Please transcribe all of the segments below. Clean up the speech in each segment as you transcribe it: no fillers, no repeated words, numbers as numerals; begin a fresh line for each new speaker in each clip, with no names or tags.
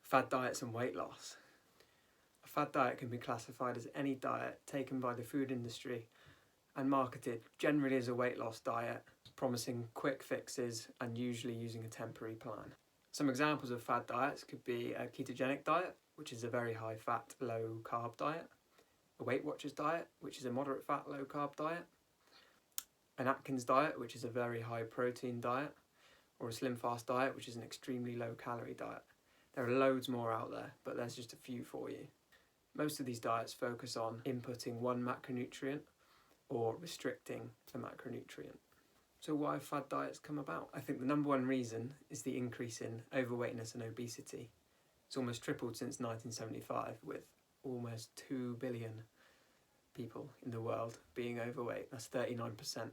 Fad diets and weight loss. A fad diet can be classified as any diet taken by the food industry and marketed generally as a weight loss diet, promising quick fixes and usually using a temporary plan. Some examples of fad diets could be a ketogenic diet, which is a very high fat, low carb diet, a Weight Watchers diet, which is a moderate fat, low carb diet, an Atkins diet, which is a very high protein diet, or a slim fast diet, which is an extremely low calorie diet. There are loads more out there, but there's just a few for you. Most of these diets focus on inputting one macronutrient or restricting a macronutrient. So why have fad diets come about? I think the number one reason is the increase in overweightness and obesity. It's almost tripled since 1975, with almost 2 billion people in the world being overweight. That's 39%.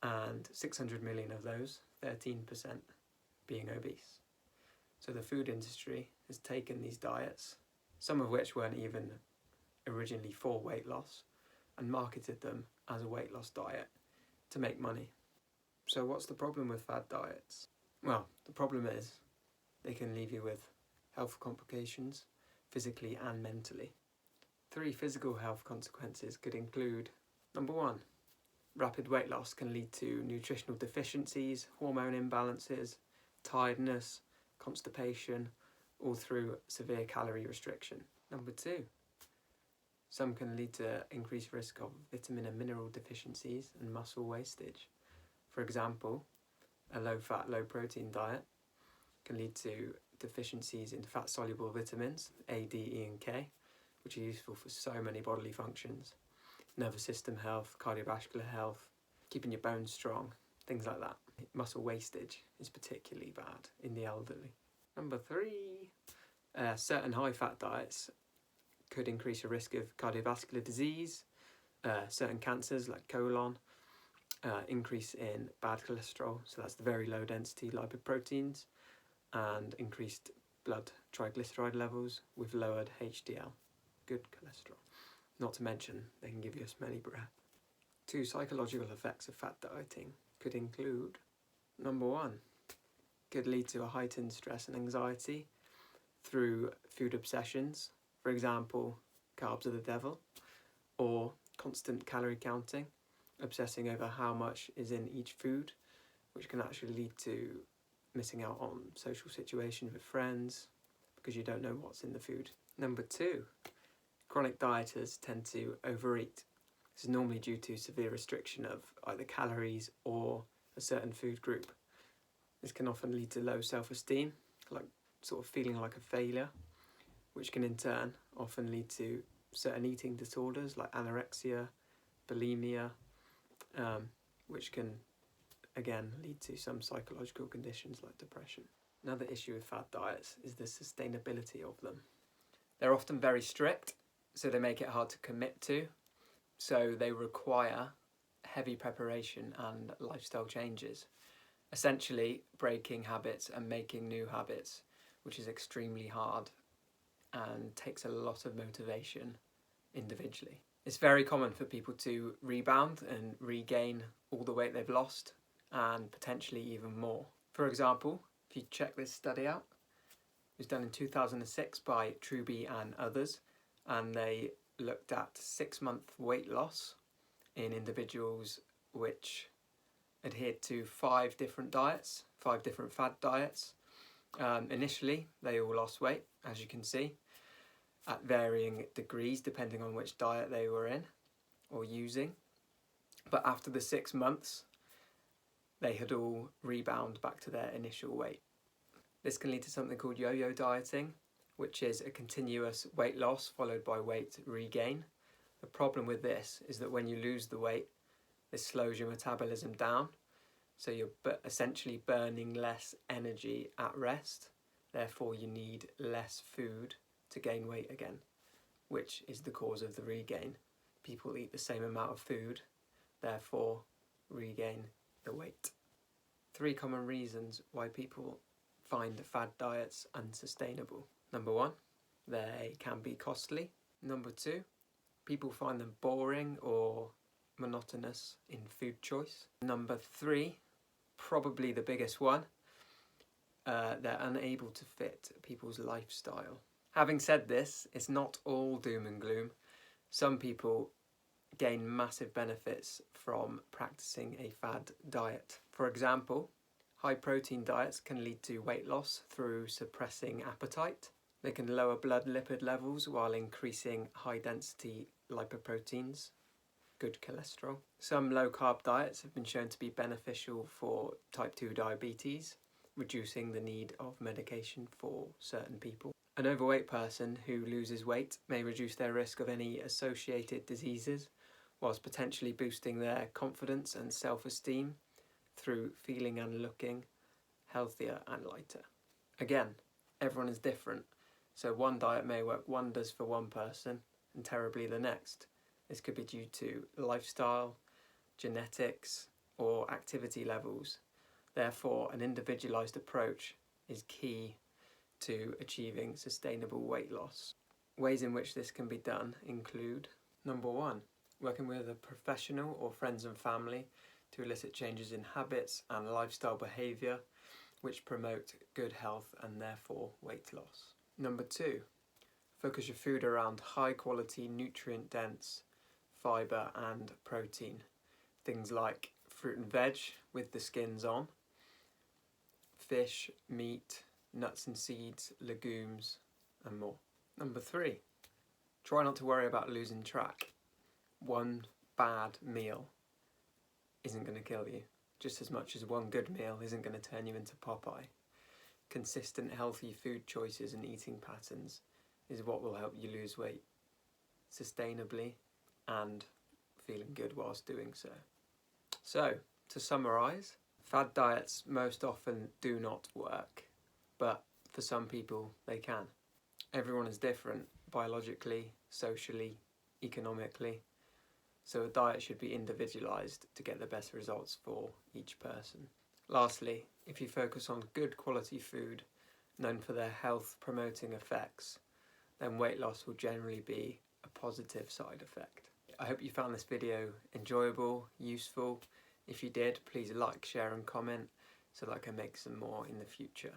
And 600 million of those, 13%, being obese. So the food industry has taken these diets, some of which weren't even originally for weight loss, and marketed them as a weight loss diet to make money. So what's the problem with fad diets? Well, the problem is they can leave you with health complications, physically and mentally. 3 physical health consequences could include: number 1, rapid weight loss can lead to nutritional deficiencies, hormone imbalances, tiredness, constipation, all through severe calorie restriction. Number 2, some can lead to increased risk of vitamin and mineral deficiencies and muscle wastage. For example, a low-fat, low-protein diet can lead to deficiencies in fat-soluble vitamins, A, D, E and K, which are useful for so many bodily functions. Nervous system health, cardiovascular health, keeping your bones strong, things like that. Muscle wastage is particularly bad in the elderly. Number 3, certain high-fat diets could increase your risk of cardiovascular disease, certain cancers like colon, increase in bad cholesterol, so that's the very low density lipoproteins, and increased blood triglyceride levels with lowered HDL, good cholesterol. Not to mention, they can give you a smelly breath. 2 psychological effects of fat dieting could include: number 1, could lead to a heightened stress and anxiety through food obsessions, for example, carbs are the devil, or constant calorie counting, obsessing over how much is in each food, which can actually lead to missing out on social situations with friends because you don't know what's in the food. Number 2, chronic dieters tend to overeat. This is normally due to severe restriction of either calories or a certain food group. This can often lead to low self-esteem, like sort of feeling like a failure, which can in turn often lead to certain eating disorders like anorexia, bulimia, which can again lead to some psychological conditions like depression. Another issue with fad diets is the sustainability of them. They're often very strict, so they make it hard to commit to, so they require heavy preparation and lifestyle changes, essentially breaking habits and making new habits, which is extremely hard and takes a lot of motivation individually. It's very common for people to rebound and regain all the weight they've lost, and potentially even more. For example, if you check this study out, it was done in 2006 by Truby and others, and they looked at 6-month weight loss in individuals which adhered to 5 different diets, 5 different fad diets. Initially, they all lost weight, as you can see, at varying degrees depending on which diet they were in or using. But after the 6 months, they had all rebound back to their initial weight. This can lead to something called yo-yo dieting, which is a continuous weight loss followed by weight regain. The problem with this is that when you lose the weight, this slows your metabolism down, so you're essentially burning less energy at rest. Therefore, you need less food to gain weight again, which is the cause of the regain. People eat the same amount of food, therefore regain the weight. 3 common reasons why people find fad diets unsustainable. Number 1, they can be costly. Number 2, people find them boring or monotonous in food choice. Number 3, probably the biggest one, they're unable to fit people's lifestyle. Having said this, it's not all doom and gloom. Some people gain massive benefits from practicing a FAD diet. For example, high protein diets can lead to weight loss through suppressing appetite. They can lower blood lipid levels while increasing high density lipoproteins, good cholesterol. Some low carb diets have been shown to be beneficial for type 2 diabetes, reducing the need of medication for certain people. An overweight person who loses weight may reduce their risk of any associated diseases, whilst potentially boosting their confidence and self-esteem through feeling and looking healthier and lighter. Again, everyone is different, so one diet may work wonders for one person and terribly the next. This could be due to lifestyle, genetics, or activity levels. Therefore, an individualised approach is key to achieving sustainable weight loss. Ways in which this can be done include: number 1, working with a professional or friends and family to elicit changes in habits and lifestyle behaviour which promote good health and therefore weight loss. Number 2, focus your food around high quality, nutrient dense fibre and protein. Things like fruit and veg with the skins on, fish, meat, nuts and seeds, legumes and more. Number 3, try not to worry about losing track. One bad meal isn't going to kill you, just as much as one good meal isn't going to turn you into Popeye. Consistent healthy food choices and eating patterns is what will help you lose weight sustainably and feeling good whilst doing so. So, to summarise, FAD diets most often do not work, but for some people they can. Everyone is different biologically, socially, economically, so a diet should be individualised to get the best results for each person. Lastly, if you focus on good quality food known for their health promoting effects, then weight loss will generally be a positive side effect. I hope you found this video enjoyable, useful. If you did, please like, share and comment so that I can make some more in the future.